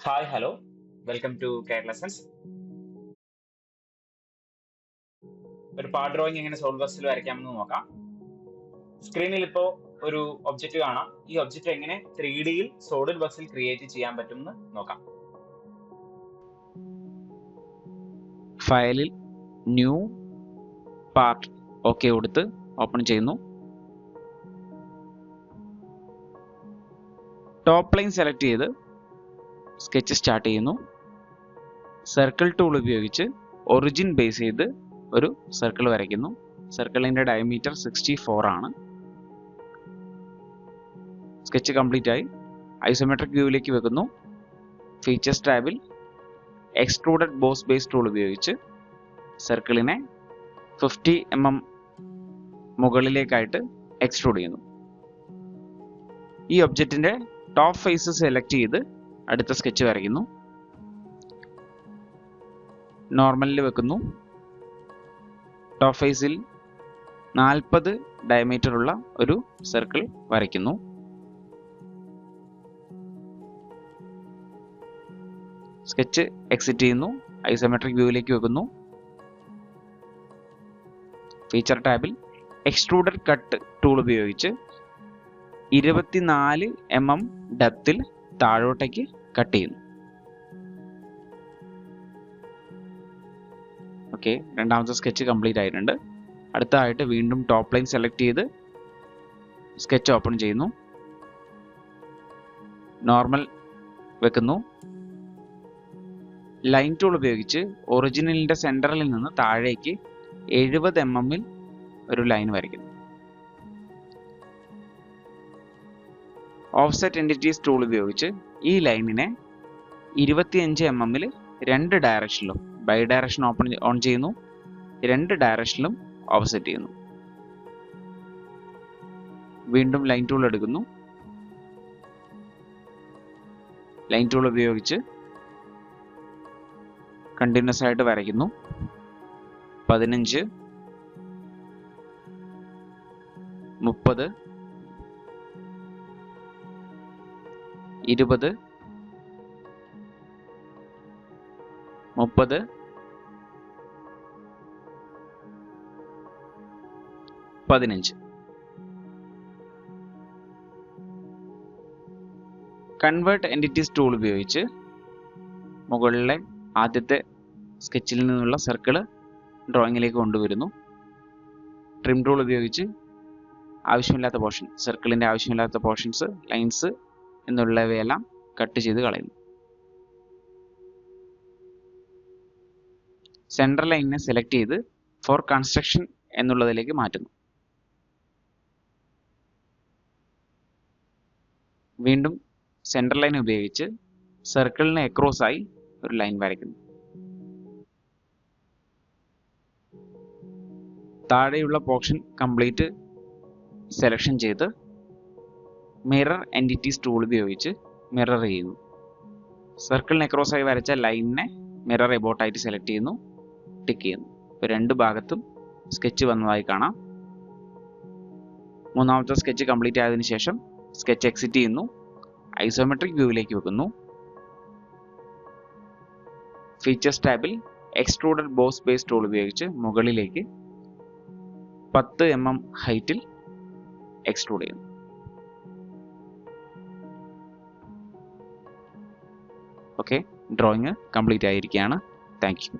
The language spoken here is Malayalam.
Hi hello welcome to care lessons. ഒരു പാർട്ട് ഡ്രോയിങ് എങ്ങനെ സോൾഡ് വർക്സിൽ വരയ്ക്കാമെന്ന് നോക്കാം. സ്ക്രീനിൽ ഇപ്പോൾ ഒരു ഒബ്ജക്റ്റ് കാണാം. ഈ ഒബ്ജക്റ്റ് എങ്ങനെ 3Dയിൽ സോളിഡ് വർക്സിൽ ക്രിയേറ്റ് ചെയ്യാൻ പറ്റും എന്ന് നോക്കാം. ഫയലിൽ ന്യൂ പാർട്ട് ഓക്കെ കൊടുത്ത് ഓപ്പൺ ചെയ്യുന്നു. ടോപ്പ് ലൈൻ സെലക്ട് ചെയ്ത് സ്കെച്ച് സ്റ്റാർട്ട് ചെയ്യുന്നു. സർക്കിൾ ടൂൾ ഉപയോഗിച്ച് ഒറിജിൻ ബേസ് ചെയ്ത് ഒരു സർക്കിൾ വരയ്ക്കുന്നു. സർക്കിളിന്റെ ഡയമീറ്റർ 64 ആണ്. സ്കെച്ച് കംപ്ലീറ്റ് ആയി. ഐസോമെട്രിക് വ്യൂവിലേക്ക് വെക്കുന്നു. ഫീച്ചേഴ്സ് ടാബിൽ എക്സ്ട്രൂഡഡ് ബോസ് ബേസ് ടൂൾ ഉപയോഗിച്ച് സർക്കിളിനെ 50 mm മുകളിലേക്കായിട്ട് എക്സ്ട്രൂഡ് ചെയ്യുന്നു. ഈ ഒബ്ജക്റ്റിന്റെ ടോപ്പ് ഫേസ് സെലക്ട് ചെയ്ത് അടുത്ത സ്കെച്ച് വരയ്ക്കുന്നു. നോർമലിൽ വെക്കുന്നു. ടോപ്പ് ഫേസിൽ 40 ഡയമീറ്റർ ഉള്ള ഒരു സർക്കിൾ വരയ്ക്കുന്നു. സ്കെച്ച് എക്സിറ്റ് ചെയ്യുന്നു. ഐസോമെട്രിക് വ്യൂവിലേക്ക് വെക്കുന്നു. ഫീച്ചർ ടാബിൽ എക്സ്ട്രൂഡഡ് കട്ട് ടൂൾ ഉപയോഗിച്ച് 24 mm ഡെപ്തിൽ താഴോട്ടേക്ക് കട്ട് ചെയ്യുന്നു. ഓക്കെ, രണ്ടാമത്തെ സ്കെച്ച് കംപ്ലീറ്റ് ആയിട്ടുണ്ട്. അടുത്തതായിട്ട് വീണ്ടും ടോപ്പ് ലൈൻ സെലക്ട് ചെയ്ത് സ്കെച്ച് ഓപ്പൺ ചെയ്യുന്നു. നോർമൽ വെക്കുന്നു. ലൈൻ ടൂൾ ഉപയോഗിച്ച് ഒറിജിനലിന്റെ സെന്ററിൽ നിന്ന് താഴേക്ക് 70 mm ഒരു ലൈൻ വരയ്ക്കുന്നു. ഓഫ്സെറ്റ് എൻറ്റിറ്റീസ് ടൂൾ ഉപയോഗിച്ച് ഈ ലൈനിനെ 25 mm രണ്ട് ഡയറക്ഷനിലും ബൈ ഡയറക്ഷൻ ഓൺ ചെയ്യുന്നു. രണ്ട് ഡയറക്ഷനിലും ഓഫ്സെറ്റ് ചെയ്യുന്നു. വീണ്ടും ലൈൻ ടൂൾ എടുക്കുന്നു. ലൈൻ ടൂൾ ഉപയോഗിച്ച് കണ്ടിന്യൂസ് ആയിട്ട് വരയ്ക്കുന്നു. 15, 30, 20, 30, 15. കൺവേർട്ട് എൻറ്റിറ്റീസ് ടൂൾ ഉപയോഗിച്ച് മുകളിലെ ആദ്യത്തെ സ്കെച്ചിൽ നിന്നുള്ള സർക്കിള് ഡ്രോയിങ്ങിലേക്ക് കൊണ്ടുവരുന്നു. ട്രിം ടൂൾ ഉപയോഗിച്ച് ആവശ്യമില്ലാത്ത പോർഷൻ, സർക്കിളിന്റെ ആവശ്യമില്ലാത്ത പോർഷൻസ്, ലൈൻസ് എന്നുള്ളവയെല്ലാം കട്ട് ചെയ്ത് കളയുന്നു. സെൻട്രൽ ലൈനിനെ സെലക്ട് ചെയ്ത് ഫോർ കൺസ്ട്രക്ഷൻ എന്നുള്ളതിലേക്ക് മാറ്റുന്നു. വീണ്ടും സെൻട്രൽ ലൈൻ ഉപയോഗിച്ച് സർക്കിളിന് അക്രോസ് ആയി ഒരു ലൈൻ വരയ്ക്കുന്നു. താഴെയുള്ള പോർഷൻ കംപ്ലീറ്റ് സെലക്ഷൻ ചെയ്ത് മിറർ എൻറ്റിറ്റീസ് ടൂൾ ഉപയോഗിച്ച് മിറർ ചെയ്യുന്നു. സർക്കിളിന് അക്രോസ് ആയി വരച്ച ലൈനിനെ മിറർ എബോട്ട് ആയിട്ട് സെലക്ട് ചെയ്യുന്നു, ടിക്ക് ചെയ്യുന്നു. ഇപ്പോൾ രണ്ട് ഭാഗത്തും സ്കെച്ച് വന്നതായി കാണാം. മൂന്നാമത്തെ സ്കെച്ച് കംപ്ലീറ്റ് ആയതിനു ശേഷം സ്കെച്ച് എക്സിറ്റ് ചെയ്യുന്നു. ഐസോമെട്രിക് വ്യൂവിലേക്ക് വെക്കുന്നു. ഫീച്ചേഴ്സ് ടാബിൽ എക്സ്ട്രൂഡഡ് ബോസ് ബേസ് ടൂൾ ഉപയോഗിച്ച് മുകളിലേക്ക് 10 mm ഹൈറ്റിൽ എക്സ്ട്രൂഡ് ചെയ്യുന്നു. ഓക്കെ, ഡ്രോയിങ് കംപ്ലീറ്റ് ആയിരിക്കുകയാണ്. Thank you.